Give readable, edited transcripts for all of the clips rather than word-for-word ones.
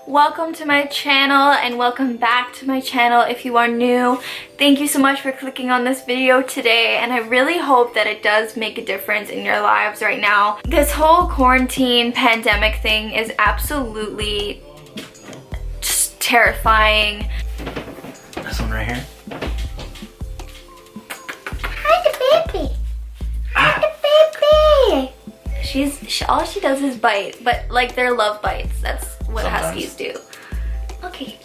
welcome to my channel and welcome back to my channel if you are new. Thank you so much for clicking on this video today, and I really hope that it does make a difference in your lives right now. This whole quarantine pandemic thing is absolutely just terrifying. This one right here. Hi, the baby. Hi, the baby. All she does is bite, but like they're love bites. That's what Huskies do. Okay.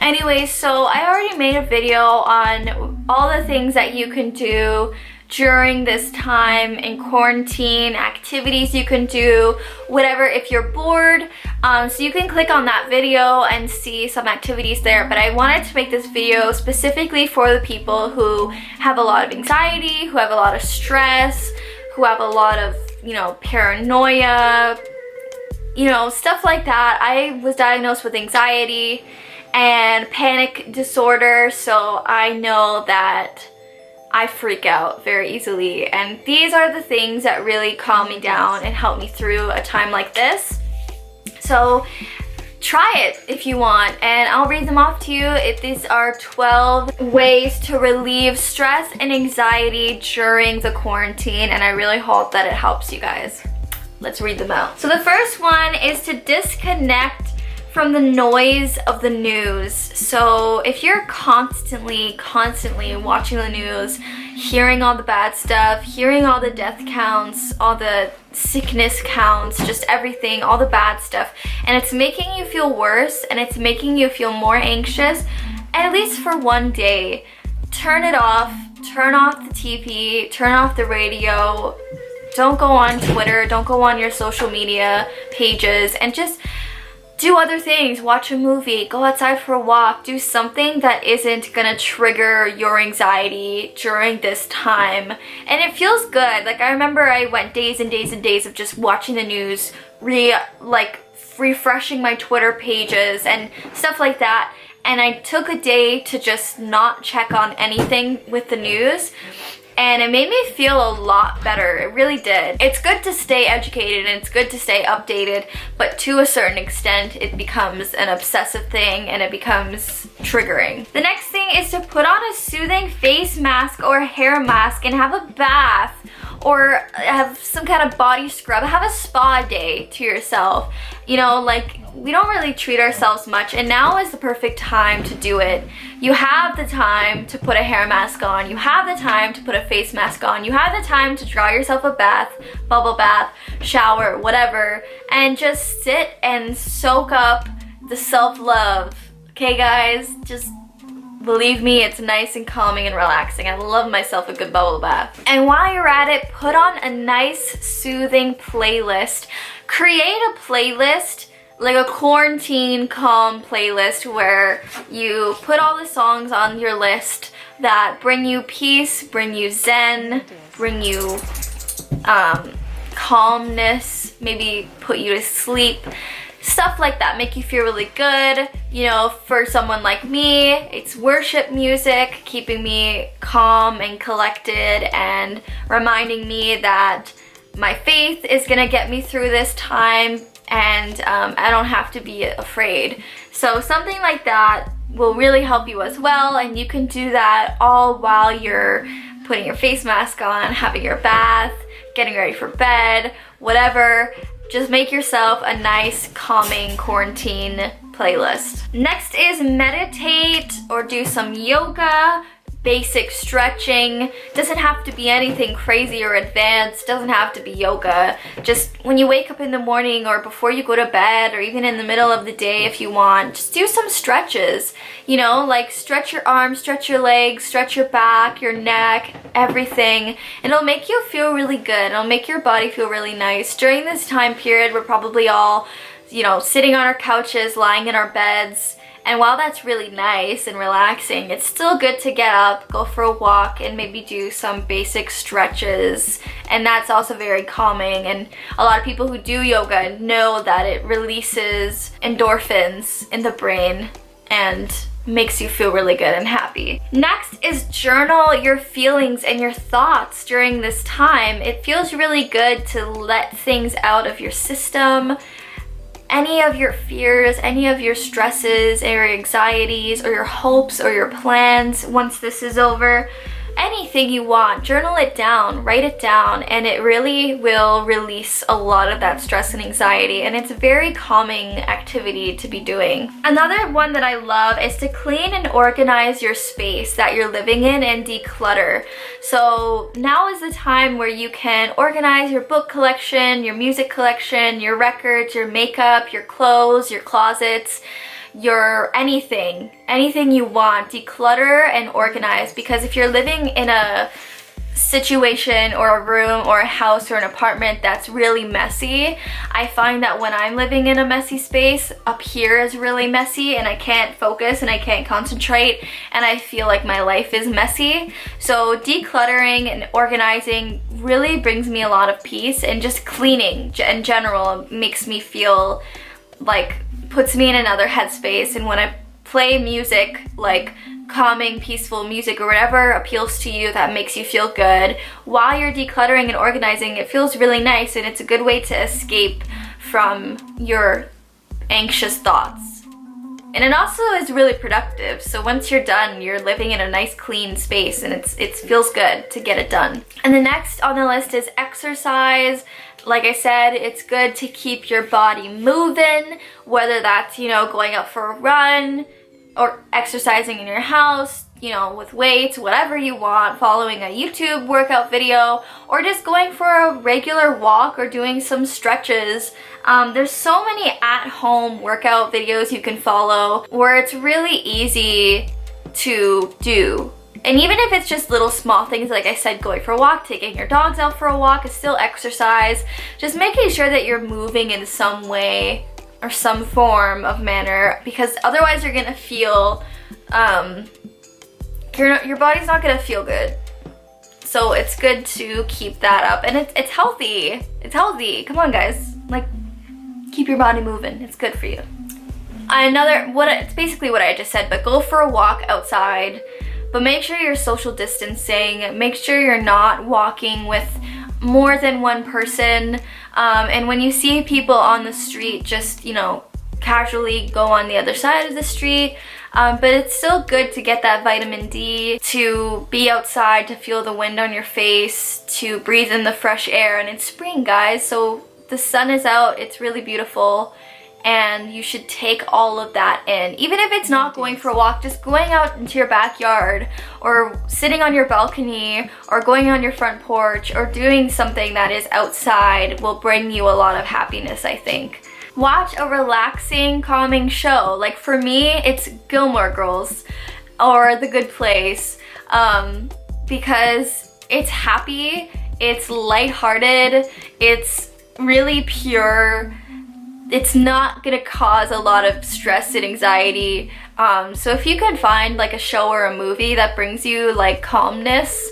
Anyways, so I already made a video on all the things that you can do during this time in quarantine, activities you can do, whatever, if you're bored. So you can click on that video and see some activities there, but I wanted to make this video specifically for the people who have a lot of anxiety, who have a lot of stress, who have a lot of, you know, paranoia, you know, stuff like that. I was diagnosed with anxiety and panic disorder, so I know that I freak out very easily, and these are the things that really calm me down and help me through a time like this. So try it if you want, and I'll read them off to you. These are 12 ways to relieve stress and anxiety during the quarantine, and I really hope that it helps you guys. Let's read them out. So the first one is to disconnect from the noise of the news. So if you're constantly watching the news, hearing all the bad stuff, hearing all the death counts, all the sickness counts, just everything, all the bad stuff, and it's making you feel worse and it's making you feel more anxious, at least for one day, turn it off, turn off the TV, turn off the radio, don't go on Twitter, don't go on your social media pages, and just do other things. Watch a movie, go outside for a walk, do something that isn't gonna trigger your anxiety during this time. And it feels good. Like, I remember I went days and days and days of just watching the news, refreshing my Twitter pages and stuff like that. And I took a day to just not check on anything with the news, and it made me feel a lot better. It really did. It's good to stay educated and it's good to stay updated, but to a certain extent it becomes an obsessive thing and it becomes triggering. The next thing is to put on a soothing face mask or hair mask and have a bath, or have some kind of body scrub. Have a spa day to yourself. You know, like, we don't really treat ourselves much, and now is the perfect time to do it. You have the time to put a hair mask on, you have the time to put a face mask on, you have the time to draw yourself a bath, bubble bath, shower, whatever, and just sit and soak up the self-love. Okay guys, just believe me, it's nice and calming and relaxing. I love myself a good bubble bath. And while you're at it, put on a nice soothing playlist. Create a playlist, like a quarantine calm playlist, where you put all the songs on your list that bring you peace, bring you zen, bring you calmness, maybe put you to sleep. Stuff like that, make you feel really good. You know, for someone like me, it's worship music, keeping me calm and collected and reminding me that my faith is gonna get me through this time, and I don't have to be afraid. So something like that will really help you as well, and you can do that all while you're putting your face mask on, having your bath, getting ready for bed, whatever. Just make yourself a nice, calming quarantine playlist. Next is meditate or do some yoga, basic stretching. Doesn't have to be anything crazy or advanced, doesn't have to be yoga. Just when you wake up in the morning or before you go to bed, or even in the middle of the day if you want, just do some stretches. You know, like stretch your arms, stretch your legs, stretch your back, your neck, everything. And it'll make you feel really good. It'll make your body feel really nice. During this time period, we're probably all, you know, sitting on our couches, lying in our beds. And while that's really nice and relaxing, it's still good to get up, go for a walk, and maybe do some basic stretches. And that's also very calming. And a lot of people who do yoga know that it releases endorphins in the brain and makes you feel really good and happy. Next is journal your feelings and your thoughts during this time. It feels really good to let things out of your system, any of your fears, any of your stresses or your anxieties or your hopes or your plans once this is over. Anything you want, journal it down, write it down, and it really will release a lot of that stress and anxiety, and it's a very calming activity to be doing. Another one that I love is to clean and organize your space that you're living in and declutter. So now is the time where you can organize your book collection, your music collection, your records, your makeup, your clothes, your closets, your anything you want. Declutter and organize, because if you're living in a situation or a room or a house or an apartment that's really messy, I find that when I'm living in a messy space, up here is really messy and I can't focus and I can't concentrate and I feel like my life is messy. So decluttering and organizing really brings me a lot of peace, and just cleaning in general makes me feel like, puts me in another headspace. And when I play music, like calming, peaceful music or whatever appeals to you that makes you feel good while you're decluttering and organizing, it feels really nice, and it's a good way to escape from your anxious thoughts. And it also is really productive. So once you're done, you're living in a nice clean space, and it feels good to get it done. And the next on the list is exercise. Like I said, it's good to keep your body moving, whether that's, you know, going out for a run or exercising in your house, you know, with weights, whatever you want, following a YouTube workout video, or just going for a regular walk or doing some stretches. There's so many at-home workout videos you can follow where it's really easy to do. And even if it's just little small things, like I said, going for a walk, taking your dogs out for a walk is still exercise. Just making sure that you're moving in some way or some form of manner, because otherwise you're gonna feel, your body's not gonna feel good. So it's good to keep that up, and it's healthy. It's healthy. Come on, guys. Like, keep your body moving. It's good for you. It's basically what I just said, but go for a walk outside. But make sure you're social distancing. Make sure you're not walking with more than one person. And when you see people on the street, just, you know, casually go on the other side of the street. But it's still good to get that vitamin D, to be outside, to feel the wind on your face, to breathe in the fresh air. And it's spring, guys, so the sun is out. It's really beautiful. And you should take all of that in. Even if it's not going for a walk, just going out into your backyard or sitting on your balcony or going on your front porch or doing something that is outside will bring you a lot of happiness, I think. Watch a relaxing, calming show. Like for me, it's Gilmore Girls or The Good Place, because it's happy, it's lighthearted, it's really pure. It's not gonna cause a lot of stress and anxiety. So if you could find like a show or a movie that brings you like calmness,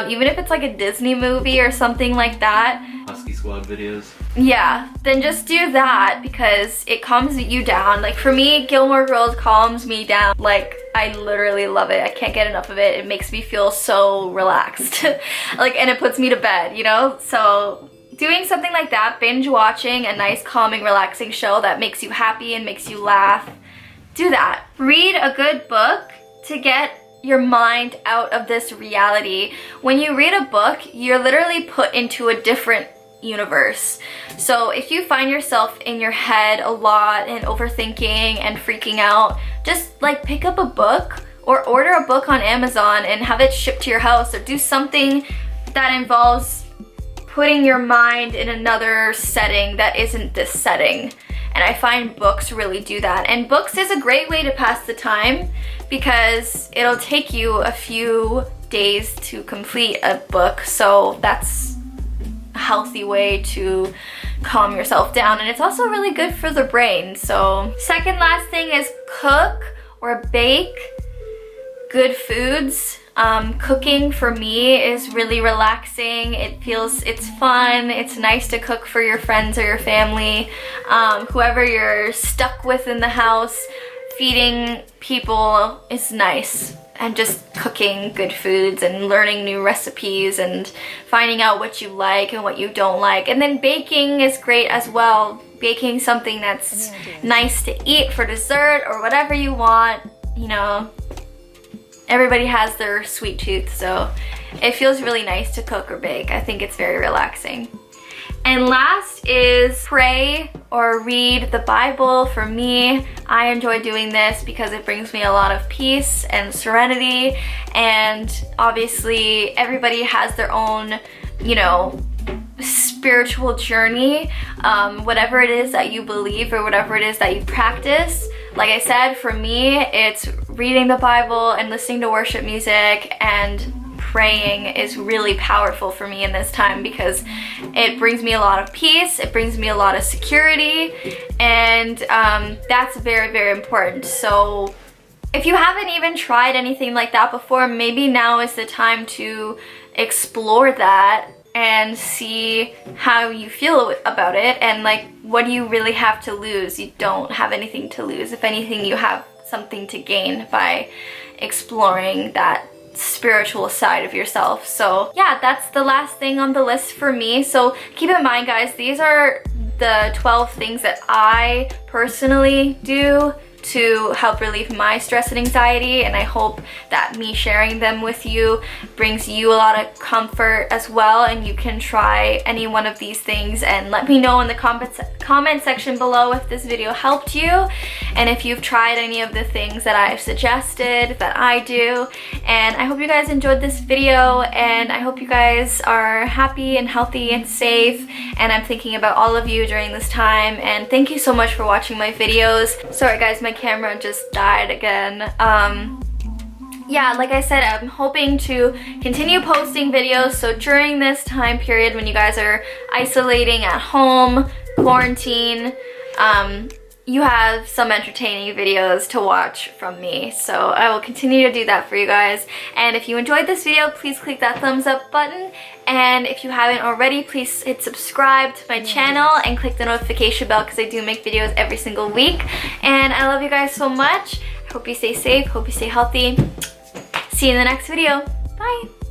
even if it's like a Disney movie or something like that. Husky Squad videos. Yeah, then just do that, because it calms you down. Like for me, Gilmore Girls calms me down. Like I literally love it. I can't get enough of it. It makes me feel so relaxed. Like, and it puts me to bed, you know? So doing something like that, binge watching a nice, calming, relaxing show that makes you happy and makes you laugh, do that. Read a good book to get your mind out of this reality. When you read a book, you're literally put into a different universe. So if you find yourself in your head a lot and overthinking and freaking out, just like pick up a book or order a book on Amazon and have it shipped to your house, or do something that involves putting your mind in another setting that isn't this setting. And I find books really do that. And books is a great way to pass the time, because it'll take you a few days to complete a book. So that's a healthy way to calm yourself down. And it's also really good for the brain. So second last thing is cook or bake good foods. Cooking for me is really relaxing. It's fun. It's nice to cook for your friends or your family, whoever you're stuck with in the house. Feeding people is nice. just cooking good foods and learning new recipes and finding out what you like and what you don't like. And then baking is great as well. Baking something that's nice to eat for dessert or whatever you want. You know, everybody has their sweet tooth, so it feels really nice to cook or bake. I think it's very relaxing. And last is pray or read the Bible. For me, I enjoy doing this because it brings me a lot of peace and serenity. And obviously everybody has their own, you know, spiritual journey, whatever it is that you believe or whatever it is that you practice. Like I said, for me, it's reading the Bible and listening to worship music, and praying is really powerful for me in this time because it brings me a lot of peace, it brings me a lot of security, and that's very, very important. So if you haven't even tried anything like that before, maybe now is the time to explore that and see how you feel about it, and like, what do you really have to lose? You don't have anything to lose. If anything, you have something to gain by exploring that spiritual side of yourself. So yeah, that's the last thing on the list for me. So keep in mind, guys, these are the 12 things that I personally do to help relieve my stress and anxiety, and I hope that me sharing them with you brings you a lot of comfort as well, and you can try any one of these things and let me know in the comment section below if this video helped you and if you've tried any of the things that I've suggested that I do. And I hope you guys enjoyed this video, and I hope you guys are happy and healthy and safe, and I'm thinking about all of you during this time. And thank you so much for watching my videos. Sorry guys, my camera just died again. Yeah, like I said, I'm hoping to continue posting videos. So during this time period when you guys are isolating at home, quarantine, you have some entertaining videos to watch from me. So I will continue to do that for you guys. And if you enjoyed this video, please click that thumbs up button. And if you haven't already, please hit subscribe to my channel and click the notification bell because I do make videos every single week. And I love you guys so much. Hope you stay safe, hope you stay healthy. See you in the next video. Bye.